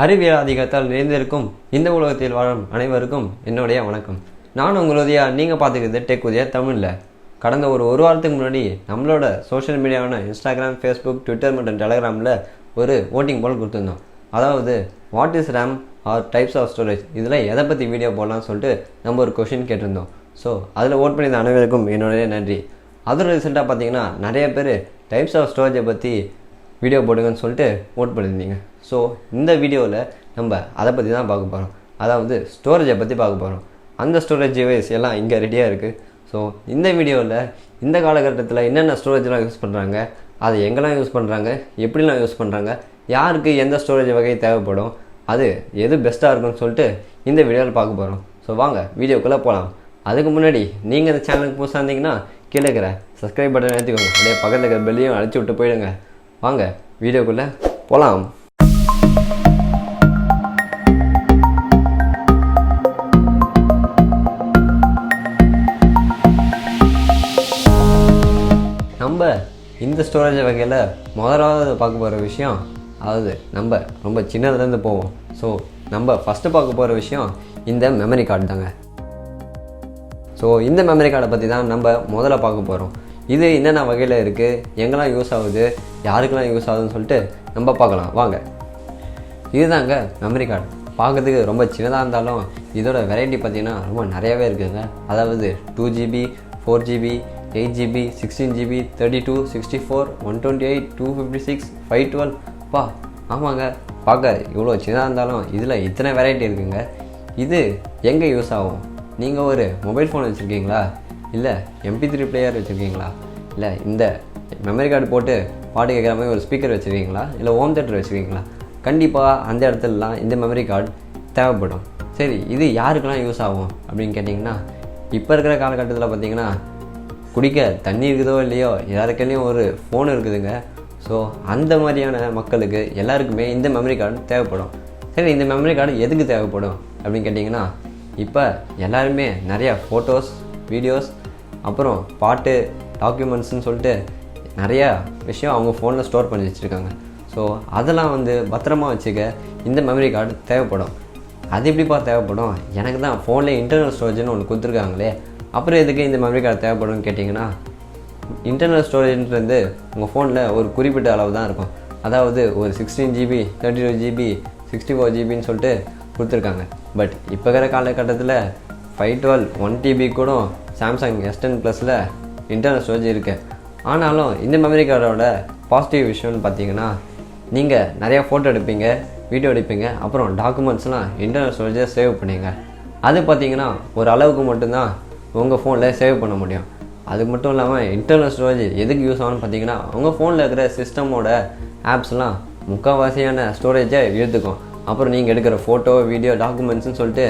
அறிவியல் அதிகத்தால் நிறைந்திருக்கும் இந்த உலகத்தில் வாழும் அனைவருக்கும் என்னுடைய வணக்கம். நான் உங்களுடைய நீங்கள் பார்த்துக்கிறது டெக் உதயா தமிழில். கடந்த ஒரு வாரத்துக்கு முன்னாடி நம்மளோட சோஷியல் மீடியாவான இன்ஸ்டாகிராம், ஃபேஸ்புக், ட்விட்டர் மற்றும் டெலகிராமில் ஒரு ஓட்டிங் போல் கொடுத்துருந்தோம். அதாவது what is RAM or types of storage, இதில் எதை பற்றி வீடியோ போடலாம்னு சொல்லிட்டு நம்ம ஒரு கொஷின் கேட்டிருந்தோம். ஸோ அதில் ஓட் பண்ணியிருந்த அனைவருக்கும் என்னுடைய நன்றி. அதோட ரிசல்ட்டாக பார்த்தீங்கன்னா நிறைய பேர் டைப்ஸ் ஆஃப் ஸ்டோரேஜை பற்றி வீடியோ போடுங்கன்னு சொல்லிட்டு ஓட் பண்ணியிருந்தீங்க. ஸோ இந்த வீடியோவில் நம்ம அதை பற்றி தான் பார்க்க போகிறோம். அதாவது ஸ்டோரேஜை பற்றி பார்க்க போகிறோம். அந்த ஸ்டோரேஜ் டிவைஸ் எல்லாம் இங்கே ரெடியாக இருக்குது. ஸோ இந்த வீடியோவில் இந்த காலகட்டத்தில் என்னென்ன ஸ்டோரேஜ்லாம் யூஸ் பண்ணுறாங்க, அதை எங்கெல்லாம் யூஸ் பண்ணுறாங்க, எப்படிலாம் யூஸ் பண்ணுறாங்க, யாருக்கு எந்த ஸ்டோரேஜ் வகை தேவைப்படும், அது எது பெஸ்ட்டாக இருக்குன்னு சொல்லிட்டு இந்த வீடியோவில் பார்க்க போகிறோம். ஸோ வாங்க வீடியோக்குள்ளே போகலாம். அதுக்கு முன்னாடி நீங்கள் இந்த சேனலுக்கு புதுசாக இருந்தீங்கன்னா கீழே இருக்கிற சப்ஸ்கிரைப் பட்டன் ஏற்றிக்கோங்க. அப்படியே பக்கத்தில் இருக்கிற பெல்லையும் அழைச்சி விட்டு போயிடுங்க. வாங்க வீடியோக்குள்ளே போகலாம். நம்ம இந்த ஸ்டோரேஜ் வகையில் முதலாவது பார்க்க போகிற விஷயம், அதாவது நம்ம ரொம்ப சின்னதுலேருந்து போவோம். ஸோ நம்ம ஃபஸ்ட்டு பார்க்க போகிற விஷயம் இந்த மெமரி கார்டு தாங்க. ஸோ இந்த மெமரி கார்டை பற்றி தான் நம்ம முதல்ல பார்க்க போகிறோம். இது என்னென்ன வகையில் இருக்குது, எங்கெல்லாம் யூஸ் ஆகுது, யாருக்கெல்லாம் யூஸ் ஆகுதுன்னு சொல்லிட்டு நம்ம பார்க்கலாம். வாங்க, இதுதாங்க மெமரி கார்டு. பார்க்கறதுக்கு ரொம்ப சின்னதாக இருந்தாலும் இதோட வெரைட்டி பார்த்திங்கன்னா ரொம்ப நிறையாவே இருக்குதுங்க. அதாவது 2GB, 4GB, 8GB, 16GB, 32, 64, 128, 256, 512. பா ஆமாங்க, பார்க்க இவ்வளோ சின்னதாக இருந்தாலும் இதில் இத்தனை வெரைட்டி இருக்குங்க. இது எங்கே யூஸ் ஆகும்? நீங்கள் ஒரு மொபைல் ஃபோன் வச்சுருக்கீங்களா, இல்லை MP3 பிளேயர் வச்சுருக்கீங்களா, இல்லை இந்த மெமரி கார்டு போட்டு பாட்டு கேட்குற மாதிரி ஒரு ஸ்பீக்கர் வச்சுருக்கீங்களா, இல்லை ஹோம் தேட்டர் வச்சுருக்கீங்களா, கண்டிப்பாக அந்த இடத்துலலாம் இந்த மெமரி கார்டு தேவைப்படும். சரி, இது யாருக்கெல்லாம் யூஸ் ஆகும் அப்படின்னு கேட்டிங்கன்னா, இப்போ இருக்கிற காலகட்டத்தில் பார்த்திங்கன்னா குடிக்க தண்ணி இருக்குதோ இல்லையோ எல்லாருக்கையும் ஒரு ஃபோன் இருக்குதுங்க. ஸோ அந்த மாதிரியான மக்களுக்கு எல்லாருக்குமே இந்த மெமரி கார்டு தேவைப்படும். சரி, இந்த மெமரி கார்டு எதுக்கு தேவைப்படும் அப்படின்னு கேட்டிங்கன்னா, இப்போ எல்லாருமே நிறையா ஃபோட்டோஸ், வீடியோஸ், அப்புறம் பாட்டு, டாக்குமெண்ட்ஸ்னு சொல்லிட்டு நிறையா விஷயம் அவங்க ஃபோனில் ஸ்டோர் பண்ணி வச்சுருக்காங்க. ஸோ அதெல்லாம் பத்திரமா வச்சுக்க இந்த மெமரி கார்டு தேவைப்படும். அது எப்படிப்பா தேவைப்படும்? எனக்கு தான் ஃபோனில் இன்டர்னல் ஸ்டோரேஜ்னு ஒன்று கொடுத்துருக்காங்களே, அப்புறம் எதுக்கு இந்த மெமரி கார்டு தேவைப்படும்னு கேட்டிங்கன்னா, இன்டர்னல் ஸ்டோரேஜ்ன்றது உங்கள் ஃபோனில் ஒரு குறிப்பிட்ட அளவு தான் இருக்கும். அதாவது ஒரு 16GB, 32GB, 64GBன்னு சொல்லிட்டு கொடுத்துருக்காங்க. பட் இப்போ இருக்கிற காலகட்டத்தில் 512, 1TB கூட சாம்சங் S10 ப்ளஸில் இன்டர்னல் ஸ்டோரேஜ் இருக்குது. ஆனாலும் இந்த மெமரி கார்டோட பாசிட்டிவ் விஷயம்னு பார்த்தீங்கன்னா, நீங்கள் நிறையா ஃபோட்டோ எடுப்பீங்க, வீடியோ எடுப்பீங்க, அப்புறம் டாக்குமெண்ட்ஸ்லாம் இன்டர்னல் ஸ்டோரேஜை சேவ் பண்ணிங்க. அது பார்த்தீங்கன்னா ஒரு அளவுக்கு மட்டும்தான் உங்கள் ஃபோனில் சேவ் பண்ண முடியும். அது மட்டும் இல்லாமல் இன்டர்னல் ஸ்டோரேஜ் எதுக்கு யூஸ் ஆகும்னு பார்த்தீங்கன்னா, உங்கள் ஃபோனில் இருக்கிற சிஸ்டமோட ஆப்ஸ்லாம் முக்கால்வாசியான ஸ்டோரேஜை எடுத்துக்கும். அப்புறம் நீங்கள் எடுக்கிற ஃபோட்டோ, வீடியோ, டாக்குமெண்ட்ஸ்னு சொல்லிட்டு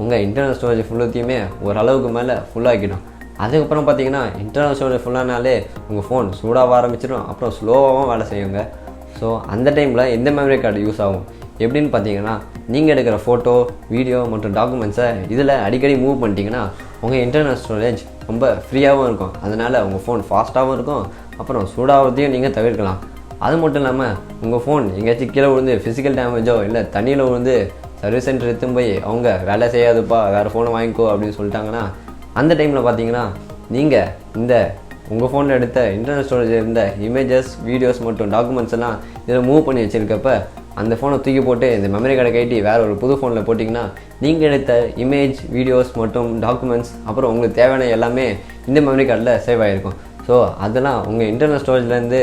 உங்கள் இன்டர்னல் ஸ்டோரேஜ் ஃபுல்லாத்தையுமே ஓரளவுக்கு மேலே ஃபுல்லாகிடும். அதுக்கப்புறம் பார்த்தீங்கன்னா இன்டர்னல் ஸ்டோரேஜ் ஃபுல்லானாலே உங்கள் ஃபோன் சூடாக ஆரம்பிச்சிடும், அப்புறம் ஸ்லோவாகவும் வேலை செய்யுங்க. ஸோ அந்த டைமில் இந்த மெமரி கார்டு யூஸ் ஆகும். எப்படின்னு பார்த்தீங்கன்னா, நீங்கள் எடுக்கிற ஃபோட்டோ, வீடியோ மற்றும் டாக்குமெண்ட்ஸை இதில் அடிக்கடி மூவ் பண்ணிட்டீங்கன்னா உங்கள் இன்டர்னல் ஸ்டோரேஜ் ரொம்ப ஃப்ரீயாகவும் இருக்கும். அதனால் உங்கள் ஃபோன் ஃபாஸ்ட்டாகவும் இருக்கும், அப்புறம் சூடாகிறதையும் நீங்கள் தவிர்க்கலாம். அது மட்டும் இல்லாமல் உங்கள் ஃபோன் எங்கேயாச்சும் கீழே விழுந்து ஃபிசிக்கல் டேமேஜோ இல்லை தண்ணியில் விழுந்து சர்வீஸ் சென்டர் எடுத்துன்னு போய் அவங்க வேலை செய்யாதுப்பா, வேறு ஃபோனை வாங்கிக்கோ அப்படின்னு சொல்லிட்டாங்கன்னா, அந்த டைமில் பார்த்தீங்கன்னா நீங்கள் இந்த உங்கள் ஃபோனில் எடுத்த இன்டர்னல் ஸ்டோரேஜ் இருந்த இமேஜஸ், வீடியோஸ் மற்றும் டாக்குமெண்ட்ஸ் எல்லாம் இதில் மூவ் பண்ணி வச்சுருக்கப்ப அந்த ஃபோனை தூக்கி போட்டு இந்த மெமரி கார்டை கட்டி வேறு ஒரு புது ஃபோனில் போட்டிங்கன்னா நீங்கள் எடுத்த இமேஜ், வீடியோஸ் மற்றும் டாக்குமெண்ட்ஸ் அப்புறம் உங்களுக்கு தேவையான எல்லாமே இந்த மெமரி கார்டில் சேவ் ஆகிருக்கும். ஸோ அதெல்லாம் உங்கள் இன்டர்னல் ஸ்டோரேஜ்லேருந்து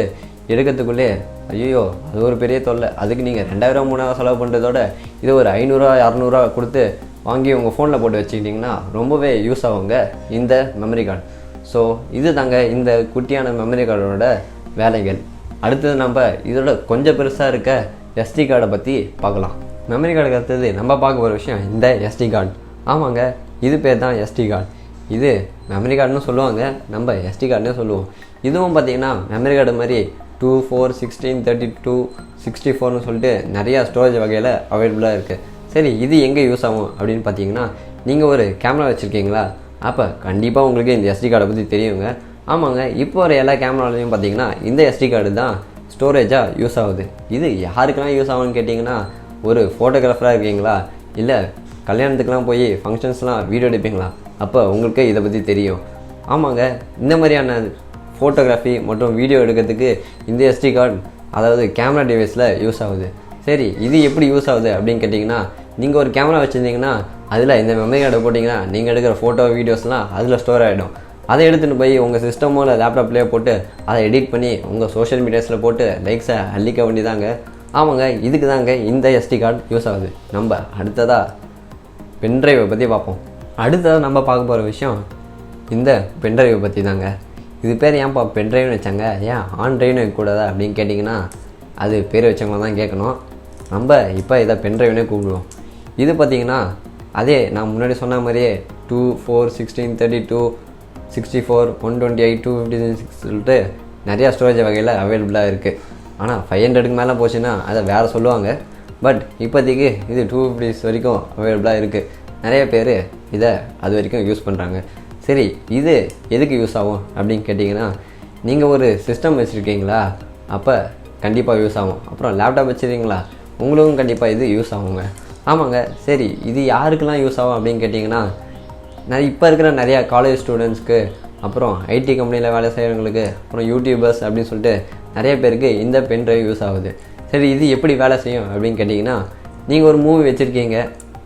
எடுக்கிறதுக்குள்ளே ஐயோ அது ஒரு பெரிய தொல்லை. அதுக்கு நீங்கள் 2000, 3000 செலவு பண்ணுறதோட இது ஒரு 500, 600 கொடுத்து வாங்கி உங்கள் ஃபோனில் போட்டு வச்சுக்கிட்டிங்கன்னா ரொம்பவே யூஸ் ஆகுங்க இந்த மெமரி கார்டு. ஸோ இது தாங்க இந்த குட்டியான மெமரி கார்டோட வேலைகள். அடுத்தது நம்ம இதோட கொஞ்சம் பெருசாக இருக்க SD கார்டை பற்றி பார்க்கலாம். மெமரி கார்டுக்கு அடுத்தது நம்ம பார்க்க போகிற விஷயம் இந்த SD கார்டு. ஆமாங்க, இது பேர் தான் SD கார்டு. இது மெமரி கார்டுன்னு சொல்லுவாங்க, நம்ம SD கார்டுனே சொல்லுவோம். இதுவும் பார்த்திங்கன்னா மெமரி கார்டு மாதிரி 2, 4, 16, 32, 64ன்னு சொல்லிட்டு நிறையா ஸ்டோரேஜ் வகையில் அவைலபிளாக இருக்குது. சரி, இது எங்கே யூஸ் ஆகும் அப்படின்னு பார்த்தீங்கன்னா, நீங்கள் ஒரு கேமரா வச்சுருக்கீங்களா, அப்போ கண்டிப்பாக உங்களுக்கு இந்த SD கார்டை பற்றி தெரியுங்க. ஆமாங்க, இப்போ வர எல்லா கேமராலையும் பார்த்தீங்கன்னா இந்த SD கார்டு தான் ஸ்டோரேஜாக யூஸ் ஆகுது. இது யாருக்கெல்லாம் யூஸ் ஆகும்னு கேட்டிங்கன்னா, ஒரு ஃபோட்டோகிராஃபராக இருக்கீங்களா, இல்லை கல்யாணத்துக்கெலாம் போய் ஃபங்க்ஷன்ஸ்லாம் வீடியோ எடுப்பீங்களா, அப்போ உங்களுக்கு இதை பற்றி தெரியும். ஆமாங்க, இந்த மாதிரியான ஃபோட்டோகிராஃபி மற்றும் வீடியோ எடுக்கிறதுக்கு இந்த SD கார்டு அதாவது கேமரா டிவைஸில் யூஸ் ஆகுது. சரி, இது எப்படி யூஸ் ஆகுது அப்படின்னு கேட்டிங்கன்னா, நீங்கள் ஒரு கேமரா வச்சுருந்தீங்கன்னா அதில் இந்த மெமரி கார்டை போட்டிங்கன்னா நீங்கள் எடுக்கிற ஃபோட்டோ வீடியோஸ்லாம் அதில் ஸ்டோர் ஆகிடும். அதை எடுத்துகிட்டு போய் உங்கள் சிஸ்டமோ இல்லை லேப்டாப்லேயே போட்டு அதை எடிட் பண்ணி உங்கள் சோஷியல் மீடியாஸில் போட்டு லைக்ஸை அள்ளிக்க வேண்டியதாங்க. ஆமாங்க, இதுக்கு தாங்க இந்த SD கார்டு யூஸ் ஆகுது. நம்ம அடுத்ததாக பென்ட்ரைவை பற்றி பார்ப்போம். அடுத்ததாக நம்ம பார்க்க போகிற விஷயம் இந்த பென்ட்ரைவை பற்றி தாங்க. இது பேர் ஏன்ப்பா பென்ட்ரைவ்னு வச்சாங்க, ஏன் ஆண்ட்ரைவ்னு வைக்கக்கூடாதா அப்படின்னு கேட்டிங்கன்னா, அது பேர் வச்சவங்க தான் கேட்கணும். நம்ம இப்போ இதை பென்ட்ரைவ்னே கூப்பிடுவோம். இது பார்த்திங்கன்னா அதே நான் முன்னாடி சொன்ன மாதிரியே 2, 4, 16, 32, 64, 128, 256 சொல்லிட்டு நிறையா ஸ்டோரேஜ் வகையில் அவைலபிளாக இருக்குது. ஆனால் 500க்கு மேலே போச்சுன்னா அதை வேறு சொல்லுவாங்க. பட் இப்போதைக்கு இது 250 வரைக்கும் அவைலபிளாக இருக்குது. நிறைய பேர் இதை அது வரைக்கும் யூஸ் பண்ணுறாங்க. சரி, இது எதுக்கு யூஸ் ஆகும் அப்படின்னு கேட்டிங்கன்னா, நீங்கள் ஒரு சிஸ்டம் வச்சுருக்கீங்களா, அப்போ கண்டிப்பாக யூஸ் ஆகும். அப்புறம் லேப்டாப் வச்சுருக்கீங்களா, உங்களுக்கும் கண்டிப்பாக இது யூஸ் ஆகுங்க. ஆமாங்க, சரி, இது யாருக்கெல்லாம் யூஸ் ஆகும் அப்படின்னு கேட்டிங்கன்னா, இப்போ இருக்கிற நிறையா காலேஜ் ஸ்டூடெண்ட்ஸ்க்கு, அப்புறம் ஐடி கம்பெனியில் வேலை செய்கிறவங்களுக்கு, அப்புறம் யூடியூபர்ஸ் அப்படின்னு சொல்லிட்டு நிறைய பேருக்கு இந்த பென்ட்ரைவ் யூஸ் ஆகுது. சரி, இது எப்படி வேலை செய்யும் அப்படின்னு கேட்டிங்கன்னா, நீங்கள் ஒரு மூவி வச்சுருக்கீங்க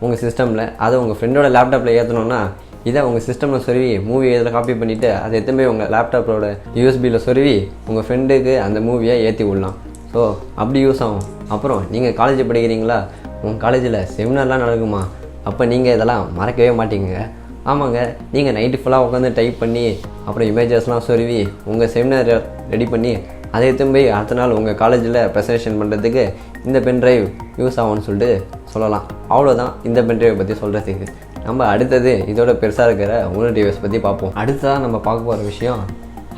உங்கள் சிஸ்டமில், அதை உங்கள் ஃப்ரெண்டோட லேப்டாப்பில் ஏற்றணுன்னா இதை உங்கள் சிஸ்டமில் சொருவி மூவி இதில் காப்பி பண்ணிவிட்டு அதை எடுத்துன்னு போய் உங்கள் லேப்டாப்போட யூஎஸ்பியில் சொருவி உங்கள் ஃப்ரெண்டுக்கு அந்த மூவியை ஏற்றி விடலாம். ஸோ அப்படி யூஸ் ஆகும். அப்புறம் நீங்கள் காலேஜ் படிக்கிறீங்களா, உங்கள் காலேஜில் செமினார்லாம் நடக்குமா, அப்போ நீங்கள் இதெல்லாம் மறக்கவே மாட்டீங்க. ஆமாங்க, நீங்கள் நைட்டு ஃபுல்லாக உட்காந்து டைப் பண்ணி அப்புறம் இமேஜஸ்லாம் சொருவி உங்கள் செமினார் ரெடி பண்ணி அதை எடுத்துன்னு போய் அடுத்த நாள் உங்கள் காலேஜில் ப்ரெசன்டேஷன் பண்ணுறதுக்கு இந்த பென்ட்ரைவ் யூஸ் ஆகும்னு சொல்லிட்டு சொல்லலாம். அவ்வளோதான் இந்த பென்ட்ரைவை பற்றி சொல்கிறதுக்கு. நம்ம அடுத்தது இதோட பெருசாக இருக்கிற இன்னொரு டிவைஸ் பற்றி பார்ப்போம். அடுத்ததாக நம்ம பார்க்க போகிற விஷயம்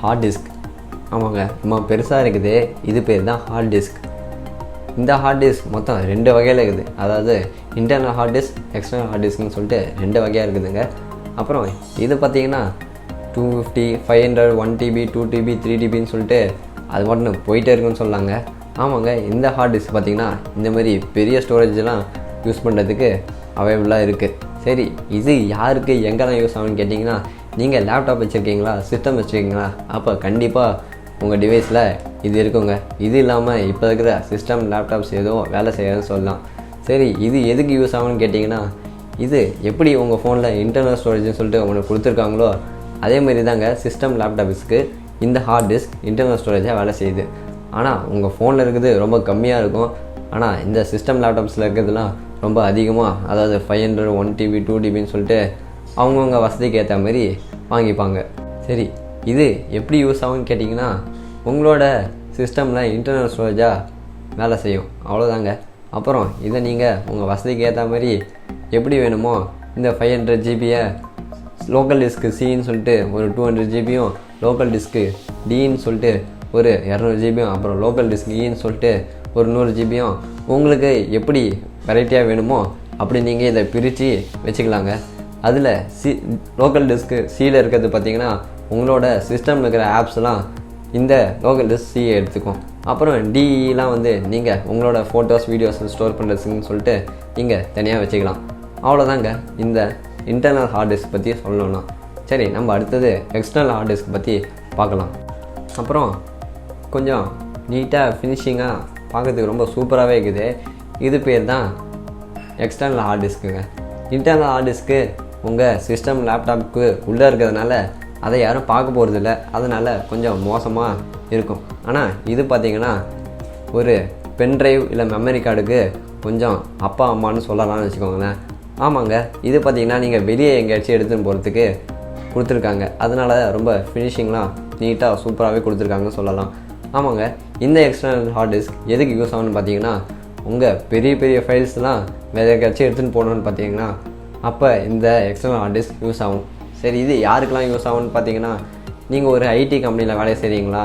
ஹார்ட் டிஸ்க். ஆமாங்க, நம்ம பெருசாக இருக்குது, இது பேர் தான் ஹார்ட் டிஸ்க். இந்த ஹார்ட் டிஸ்க் மொத்தம் 2 வகையில் இருக்குது. அதாவது internal hard disk, external hard டிஸ்க்னு சொல்லிட்டு 2 வகையாக இருக்குதுங்க. அப்புறம் இது பார்த்திங்கன்னா 250, 500, 1 TB, 2 TB, 3 TBன்னு சொல்லிட்டு அது மட்டும் போயிட்டே இருக்குன்னு சொல்லாங்க. ஆமாங்க, இந்த ஹார்ட் டிஸ்க் பார்த்திங்கன்னா இந்த மாதிரி பெரிய ஸ்டோரேஜெலாம் யூஸ் பண்ணுறதுக்கு அவைலபிளாக இருக்குது. சரி, இது யாருக்கு எங்கெல்லாம் யூஸ் ஆகும்னு கேட்டிங்கன்னா, நீங்கள் லேப்டாப் வச்சுருக்கீங்களா, சிஸ்டம் வச்சுருக்கீங்களா, அப்போ கண்டிப்பாக உங்கள் டிவைஸில் இது இருக்குங்க. இது இல்லாமல் இப்போ இருக்கிற சிஸ்டம், லேப்டாப்ஸ் எதுவும் வேலை செய்யாதுன்னு சொல்லலாம். சரி, இது எதுக்கு யூஸ் ஆகும்னு கேட்டிங்கன்னா, இது எப்படி உங்கள் ஃபோனில் இன்டர்னல் ஸ்டோரேஜ்னு சொல்லிட்டு உங்களுக்கு கொடுத்துருக்காங்களோ அதேமாரி தாங்க சிஸ்டம், லேப்டாப்ஸ்க்கு இந்த ஹார்ட் டிஸ்க் இன்டர்னல் ஸ்டோரேஜாக வேலை செய்யுது. ஆனால் உங்கள் ஃபோனில் இருக்கிறது ரொம்ப கம்மியாக இருக்கும். ஆனால் இந்த சிஸ்டம், லேப்டாப்ஸில் இருக்கிறதுலாம் ரொம்ப அதிகமாக, அதாவது 500, 1 TB, 2 TBன்னு சொல்லிட்டு அவங்கவுங்க வசதிக்கு ஏற்ற மாதிரி வாங்கிப்பாங்க. சரி, இது எப்படி யூஸ் ஆகும்னு கேட்டிங்கன்னா, உங்களோட சிஸ்டமில் இன்டர்னல் ஸ்டோரேஜாக வேலை செய்யும். அவ்வளோதாங்க. அப்புறம் இதை நீங்கள் உங்கள் வசதிக்கு ஏற்ற மாதிரி எப்படி வேணுமோ இந்த 500 GB லோக்கல் டிஸ்க்கு சின்னு சொல்லிட்டு ஒரு 200 GBயும், லோக்கல் டிஸ்க்கு டின்னு சொல்லிட்டு ஒரு 200 GBயும், அப்புறம் லோக்கல் டிஸ்க் ஈன்னு சொல்லிட்டு ஒரு 100 GBயும் உங்களுக்கு எப்படி வெரைட்டியாக வேணுமோ அப்படி நீங்கள் இதை பிரித்து வச்சுக்கலாங்க. அதில் லோக்கல் டிஸ்க்கு சியில் இருக்கிறது பார்த்திங்கன்னா உங்களோட சிஸ்டமில் இருக்கிற ஆப்ஸ்லாம் இந்த லோக்கல் டிஸ்க் சியை எடுத்துக்கும். அப்புறம் டிஇலாம் வந்து நீங்கள் உங்களோட ஃபோட்டோஸ், வீடியோஸ் ஸ்டோர் பண்ணுறதுக்குன்னு சொல்லிட்டு நீங்கள் தனியாக வச்சுக்கலாம். அவ்வளோதாங்க இந்த இன்டர்னல் ஹார்ட் டிஸ்க் பற்றி சொல்லணும்னா. சரி, நம்ம அடுத்தது எக்ஸ்டர்னல் ஹார்ட் டிஸ்க் பற்றி பார்க்கலாம். அப்புறம் கொஞ்சம் நீட்டாக ஃபினிஷிங்காக பார்க்கறதுக்கு ரொம்ப சூப்பராகவே இருக்குது. இது பேர் தான் எக்ஸ்டர்னல் ஹார்ட் டிஸ்க்குங்க. இன்டர்னல் ஹார்ட் டிஸ்க்கு உங்கள் சிஸ்டம், லேப்டாப்புக்கு உள்ளே இருக்கிறதுனால அதை யாரும் பார்க்க போகிறதில்ல, அதனால் கொஞ்சம் மோசமாக இருக்கும். ஆனால் இது பார்த்திங்கன்னா ஒரு பென்ட்ரைவ் இல்லை மெமரி கார்டுக்கு கொஞ்சம் அப்பா அம்மானு சொல்லலாம்னு வச்சுக்கோங்களேன். ஆமாங்க, இது பார்த்திங்கன்னா நீங்கள் வெளியே எங்கேயாச்சும் எடுத்துன்னு போகிறதுக்கு கொடுத்துருக்காங்க. அதனால் ரொம்ப ஃபினிஷிங்லாம் நீட்டாக சூப்பராகவே கொடுத்துருக்காங்கன்னு சொல்லலாம். ஆமாங்க, இந்த எக்ஸ்டர்னல் ஹார்ட் டிஸ்க் எதுக்கு யூஸ் ஆகும்னு பார்த்தீங்கன்னா, உங்கள் பெரிய பெரிய ஃபைல்ஸ்லாம் வேறு எங்கேயாச்சும் எடுத்துன்னு போகணுன்னு பார்த்தீங்கன்னா அப்போ இந்த எக்ஸ்டர்னல் ஹார்ட் டிஸ்க் யூஸ் ஆகும். சரி, இது யாருக்கெல்லாம் யூஸ் ஆகும்னு பார்த்தீங்கன்னா, நீங்கள் ஒரு ஐடி கம்பெனியில் வேலை செய்கிறீங்களா,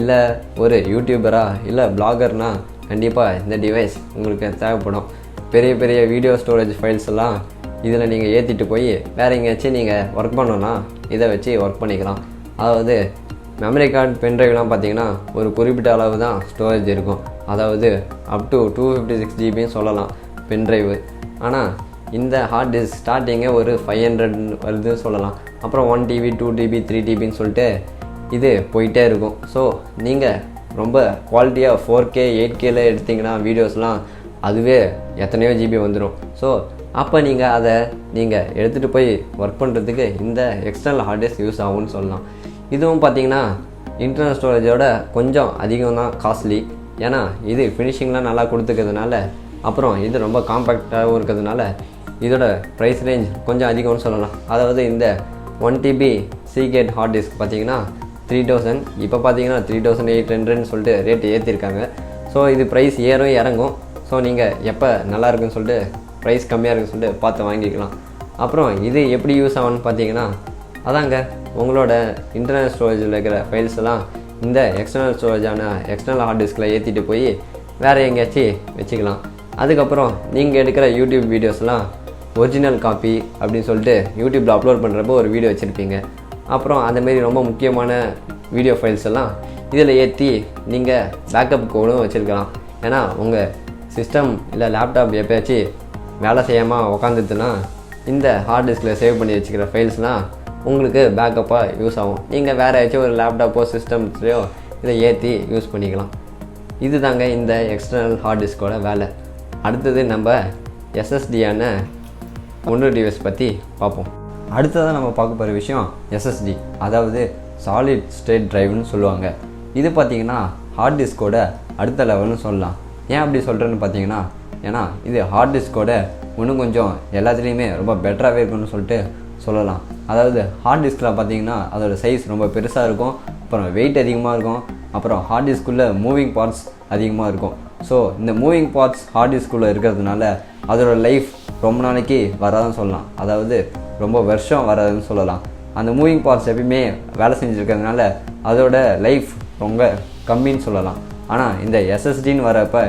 இல்லை ஒரு யூடியூபரா, இல்லை பிளாகர்னா கண்டிப்பாக இந்த டிவைஸ் உங்களுக்கு தேவைப்படும். பெரிய பெரிய வீடியோ ஸ்டோரேஜ் ஃபைல்ஸ் எல்லாம் இதில் நீங்கள் ஏற்றிட்டு போய் வேறு எங்கேயாச்சும் நீங்கள் ஒர்க் பண்ணோன்னா இதை வச்சு ஒர்க் பண்ணிக்கலாம். அதாவது மெமரி கார்டு பென்ட்ரைவ்லாம் பார்த்தீங்கன்னா ஒரு குறிப்பிட்ட அளவு தான் ஸ்டோரேஜ் இருக்கும். அதாவது அப் டு 256 ஜிபின்னு சொல்லலாம் பென்ட்ரைவு. ஆனால் இந்த ஹார்ட் டிஸ்க் ஸ்டார்டிங்கே ஒரு 500 வருதுன்னு சொல்லலாம். அப்புறம் 1 டிபி 2 டிபி 3 டிபின்னு சொல்லிட்டு இது போயிட்டே இருக்கும். ஸோ நீங்கள் ரொம்ப குவாலிட்டியாக 4K 8Kல எடுத்திங்கன்னா வீடியோஸ்லாம் அதுவே எத்தனையோ ஜிபி வந்துடும். ஸோ அப்போ நீங்கள் எடுத்துகிட்டு போய் ஒர்க் பண்ணுறதுக்கு இந்த எக்ஸ்டர்னல் ஹார்ட் டிஸ்க் யூஸ் ஆகும்னு சொல்லலாம். இதுவும் பார்த்தீங்கன்னா இன்டர்னல் ஸ்டோரேஜோட கொஞ்சம் அதிகம் தான் காஸ்ட்லி. ஏன்னா இது ஃபினிஷிங்லாம் நல்லா கொடுத்துக்கிறதுனால, அப்புறம் இது ரொம்ப காம்பேக்டாகவும் இருக்கிறதுனால இதோட ப்ரைஸ் ரேஞ்ச் கொஞ்சம் அதிகம்னு சொல்லலாம். அதாவது இந்த 1 டிபி சீகேட் ஹார்ட் டிஸ்க் பார்த்தீங்கன்னா 3000, இப்போ பார்த்தீங்கன்னா 3800ன்னு சொல்லிட்டு ரேட்டு ஏற்றிருக்காங்க. ஸோ இது ப்ரைஸ் ஏறும் இறங்கும். ஸோ நீங்கள் எப்போ நல்லா இருக்குன்னு சொல்லிட்டு ப்ரைஸ் கம்மியாக இருக்குன்னு சொல்லிட்டு பார்த்து வாங்கிக்கலாம். அப்புறம் இது எப்படி யூஸ் ஆகும்னு பார்த்தீங்கன்னா, அதாங்க உங்களோட இன்டர்னல் ஸ்டோரேஜில் இருக்கிற ஃபைல்ஸ் எல்லாம் இந்த எக்ஸ்டர்னல் ஸ்டோரேஜான எக்ஸ்டர்னல் ஹார்ட் டிஸ்கில் ஏற்றிட்டு போய் வேறு எங்கேயாச்சும் வச்சுக்கலாம். அதுக்கப்புறம் நீங்கள் எடுக்கிற யூடியூப் வீடியோஸ்லாம் ஒரிஜினல் காப்பி அப்படின்னு சொல்லிட்டு யூடியூப்பில் அப்லோட் பண்ணுறப்போ ஒரு வீடியோ வச்சுருப்பீங்க. அப்புறம் அந்தமாரி ரொம்ப முக்கியமான வீடியோ ஃபைல்ஸ் எல்லாம் இதில் ஏற்றி நீங்கள் பேக்கப் கோடும் வச்சுருக்கலாம். ஏன்னா உங்கள் சிஸ்டம் இல்லை லேப்டாப் எப்போயாச்சும் வேலை செய்யாமல் உக்காந்துட்டுனா இந்த ஹார்ட் டிஸ்கில் சேவ் பண்ணி வச்சுக்கிற ஃபைல்ஸ்லாம் உங்களுக்கு பேக்கப்பாக யூஸ் ஆகும். நீங்கள் வேறு ஏதாச்சும் ஒரு லேப்டாப்போ சிஸ்டம்ஸ்லையோ இதை ஏற்றி யூஸ் பண்ணிக்கலாம். இது தாங்க இந்த எக்ஸ்டர்னல் ஹார்ட் டிஸ்கோட வேலை. அடுத்தது நம்ம எஸ்எஸ்டியான ஒன்று டிவைஸ் பற்றி பார்ப்போம். அடுத்ததாக நம்ம பார்க்க போகிற விஷயம் எஸ்எஸ்டி, அதாவது சாலிட் ஸ்டேட் ட்ரைவ்னு சொல்லுவாங்க. இது பார்த்திங்கன்னா ஹார்ட் டிஸ்கோட அடுத்த லெவல்னு சொல்லலாம். ஏன் அப்படி சொல்கிறேன்னு பார்த்தீங்கன்னா, ஏன்னா இது ஹார்ட் டிஸ்கோட இன்னும் கொஞ்சம் எல்லாத்துலேயுமே ரொம்ப பெட்டராகவே இருக்குன்னு சொல்லிட்டு சொல்லலாம். அதாவது ஹார்ட் டிஸ்கில் பார்த்தீங்கன்னா அதோடய சைஸ் ரொம்ப பெருசாக இருக்கும், அப்புறம் வெயிட் அதிகமாக இருக்கும், அப்புறம் ஹார்ட் டிஸ்குள்ளே மூவிங் பார்ட்ஸ் அதிகமாக இருக்கும். ஸோ இந்த மூவிங் பார்ட்ஸ் ஹார்ட் டிஸ்குள்ளே இருக்கிறதுனால அதோடய லைஃப் ரொம்ப நாளைக்கு வராதுன்னு சொல்லலாம். அதாவது ரொம்ப வருஷம் வராதுன்னு சொல்லலாம். அந்த மூவிங் பார்ட்ஸ் எப்பயுமே வேலை செஞ்சுருக்கிறதுனால அதோட லைஃப் ரொம்ப கம்மின்னு சொல்லலாம். ஆனால் இந்த எஸ்எஸ்டின்னு வரப்போ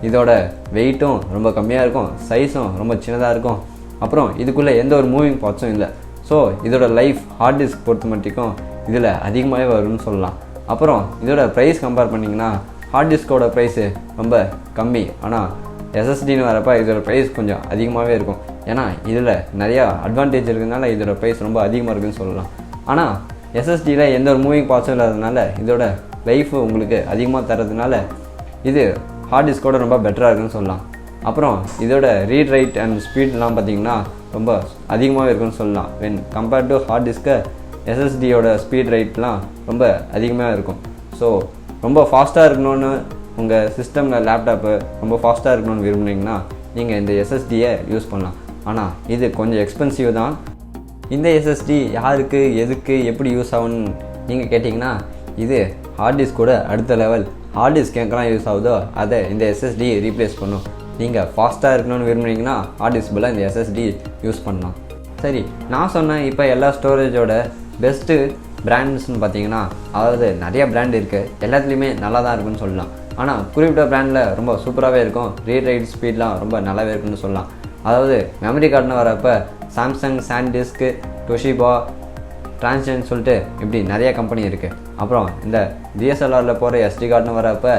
இதோட வெயிட்டும் ரொம்ப கம்மியாக இருக்கும், சைஸும் ரொம்ப சின்னதாக இருக்கும், அப்புறம் இதுக்குள்ளே எந்த ஒரு மூவிங் பார்ட்ஸும் இல்லை. ஸோ இதோட லைஃப் ஹார்ட் டிஸ்க் பொறுத்த மட்டும் இதில் அதிகமாகவே வரும்னு சொல்லலாம். அப்புறம் இதோட ப்ரைஸ் கம்பேர் பண்ணிங்கன்னா ஹார்ட் டிஸ்கோட ப்ரைஸு ரொம்ப கம்மி, ஆனால் எஸ்எஸ்டின்னு வரப்போ இதோட ப்ரைஸ் கொஞ்சம் அதிகமாகவே இருக்கும். ஏன்னா இதில் நிறையா அட்வான்டேஜ் இருக்கிறதுனால இதோட ப்ரைஸ் ரொம்ப அதிகமாக இருக்குதுன்னு சொல்லலாம். ஆனால் எஸ்எஸ்டியில் எந்த ஒரு மூவிங் பார்ட்ஸும் இல்லாததுனால இதோட லைஃபு உங்களுக்கு அதிகமாக தரதுனால இது ஹார்ட் டிஸ்கோட ரொம்ப பெட்டராக இருக்குன்னு சொல்லலாம். அப்புறம் இதோட ரீட் ரைட் அண்ட் ஸ்பீட்லாம் பார்த்திங்கன்னா ரொம்ப அதிகமாகவே இருக்குன்னு சொல்லலாம். வென் கம்பேர்ட் டு ஹார்ட் டிஸ்கை எஸ்எஸ்டியோட ஸ்பீட் ரைட்லாம் ரொம்ப அதிகமாக இருக்கும். ஸோ ரொம்ப ஃபாஸ்ட்டாக இருக்கணும்னு உங்கள் சிஸ்டமில் லேப்டாப்பு ரொம்ப ஃபாஸ்ட்டாக இருக்கணும்னு விரும்புனீங்கன்னா நீங்கள் இந்த எஸ்எஸ்டியை யூஸ் பண்ணலாம். ஆனால் இது கொஞ்சம் எக்ஸ்பென்சிவ் தான். இந்த எஸ்எஸ்டி யாருக்கு எதுக்கு எப்படி யூஸ் ஆகும்னு நீங்கள் கேட்டிங்கன்னா, இது ஹார்ட் டிஸ்கோட அடுத்த லெவல். ஹார்ட் டிஸ்க் எங்கெல்லாம் யூஸ் ஆகுதோ அதை இந்த எஸ்எஸ்டி ரீப்ளேஸ் பண்ணும். நீங்கள் ஃபாஸ்ட்டாக இருக்கணும்னு விரும்புனீங்கன்னா ஹார்ட் டிஸ்க் பதிலாக இந்த எஸ்எஸ்டி யூஸ் பண்ணலாம். சரி, நான் சொன்னேன் இப்போ எல்லா ஸ்டோரேஜோட பெஸ்ட்டு பிராண்ட்ஸ்னு பார்த்தீங்கன்னா, அதாவது நிறைய பிராண்ட் இருக்குது, எல்லாத்துலேயுமே நல்லா தான் இருக்குன்னு சொல்லலாம். ஆனால் குறிப்பிட்ட பிராண்டில் ரொம்ப சூப்பராகவே இருக்கும், ரீட் ரைட் ஸ்பீட்லாம் ரொம்ப நல்லாவே இருக்குன்னு சொல்லலாம். அதாவது மெமரி கார்டுன்னு வரப்போ சாம்சங், சாண்டிஸ்க்கு, டொஷிபா, டிரான்ஸ்ஜென்னு சொல்லிட்டு இப்படி நிறைய கம்பெனி இருக்குது. அப்புறம் இந்த டிஎஸ்எல்ஆரில் போகிற எஸ்டி கார்டுன்னு வரப்போ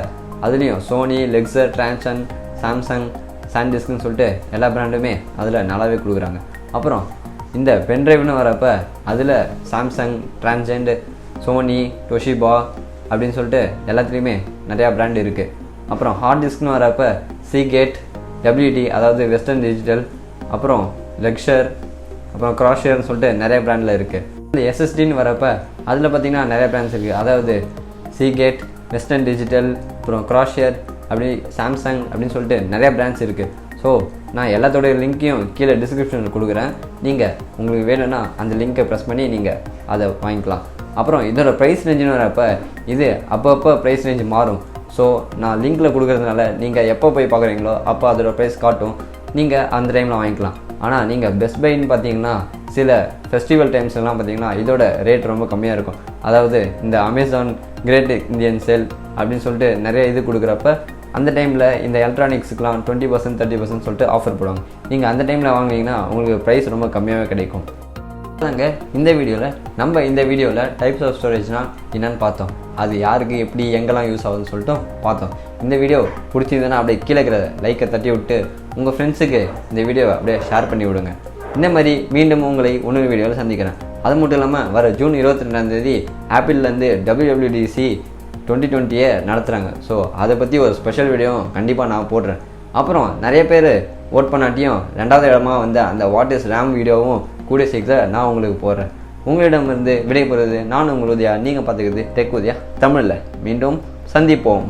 அதுலேயும் சோனி, லெக்ஸர், டிரான்சன், சாம்சங், சாண்டிஸ்க்குன்னு சொல்லிட்டு எல்லா பிராண்டுமே அதில் நல்லாவே கொடுக்குறாங்க. அப்புறம் இந்த பென்ட்ரைவ்னு வரப்போ அதில் சாம்சங், டிரான்சென்ட், சோனி, டொஷிபா அப்படின்னு சொல்லிட்டு எல்லாத்துலேயுமே நிறையா பிராண்ட் இருக்குது. அப்புறம் ஹார்ட் டிஸ்க்னு வரப்போ சீகேட், டபிள்யூடி அதாவது வெஸ்டர்ன் டிஜிட்டல், அப்புறம் லெக்ஷர், அப்புறம் கிராஷியர்னு சொல்லிட்டு நிறைய பிராண்டில் இருக்குது. இந்த எஸ்எஸ்டின்னு வரப்போ அதில் பார்த்திங்கன்னா நிறைய பிராண்ட்ஸ் இருக்குது. அதாவது சீகேட், வெஸ்டர்ன் டிஜிட்டல், அப்புறம் கிராஷியர், அப்படி சாம்சங் அப்படின்னு சொல்லிட்டு நிறைய பிராண்ட்ஸ் இருக்குது. ஸோ நான் எல்லாத்தோடைய லிங்க்கையும் கீழே டிஸ்கிரிப்ஷனில் கொடுக்குறேன். நீங்கள் உங்களுக்கு வேணும்னா அந்த லிங்க்கை ப்ரெஸ் பண்ணி நீங்கள் அதை வாங்கிக்கலாம். அப்புறம் இதோட ப்ரைஸ் ரேஞ்சுன்னு வரப்போ இது அப்பப்போ ப்ரைஸ் ரேஞ்ச் மாறும். ஸோ நான் லிங்க்கில் கொடுக்குறதுனால நீங்கள் எப்போ போய் பார்க்குறீங்களோ அப்போ அதோட ப்ரைஸ் காட்டும், நீங்கள் அந்த டைமில் வாங்கிக்கலாம். ஆனால் நீங்கள் பெஸ்ட் பைன்னு பார்த்தீங்கன்னா சில ஃபெஸ்டிவல் டைம்ஸ் எல்லாம் பார்த்தீங்கன்னா இதோட ரேட் ரொம்ப கம்மியாக இருக்கும். அதாவது இந்த அமேசான் கிரேட் இந்தியன் சேல் அப்படின்னு சொல்லிட்டு நிறைய இது கொடுக்குறப்ப அந்த டைமில் இந்த எலக்ட்ரானிக்ஸுக்கெலாம் 20% 30% சொல்லிட்டு ஆஃபர் போடுவாங்க. நீங்கள் அந்த டைமில் வாங்கினீங்கன்னா உங்களுக்கு ப்ரைஸ் ரொம்ப கம்மியாகவே கிடைக்கும். இந்த வீடியோவில் டைப்ஸ் ஆஃப் ஸ்டோரேஜ்னால் என்னென்னு பார்த்தோம். அது யாருக்கு எப்படி எங்கெல்லாம் யூஸ் ஆகுதுன்னு சொல்லிட்டு பார்த்தோம். இந்த வீடியோ பிடிச்சிருந்ததுன்னா அப்படியே கீழே இருக்கிற லைக்கை தட்டி விட்டு உங்கள் ஃப்ரெண்ட்ஸுக்கு இந்த வீடியோவை அப்படியே ஷேர் பண்ணி விடுங்க. இந்த மாதிரி மீண்டும் உங்களை இன்னொரு வீடியோவில் சந்திக்கிறேன். அது மட்டும் இல்லாமல் வர ஜூன் 22 ஆப்பிள்லேருந்து WWDC 2020 நடத்துகிறாங்க. ஸோ அதை பற்றி ஒரு ஸ்பெஷல் வீடியோ கண்டிப்பாக நான் போடுறேன். அப்புறம் நிறைய பேர் ஓட் பண்ணாட்டியும் 2வது இடமா வந்த அந்த வாட் இஸ் ரேம் வீடியோவும் கூடிய சீக்கிரம் நான் உங்களுக்கு போடுறேன். உங்களிடமிருந்து விடைபெறுவது நான் உங்கள் உதயா. நீங்கள் பார்த்துக்கிறது டெக் உதயா தமிழில். மீண்டும் சந்திப்போம்.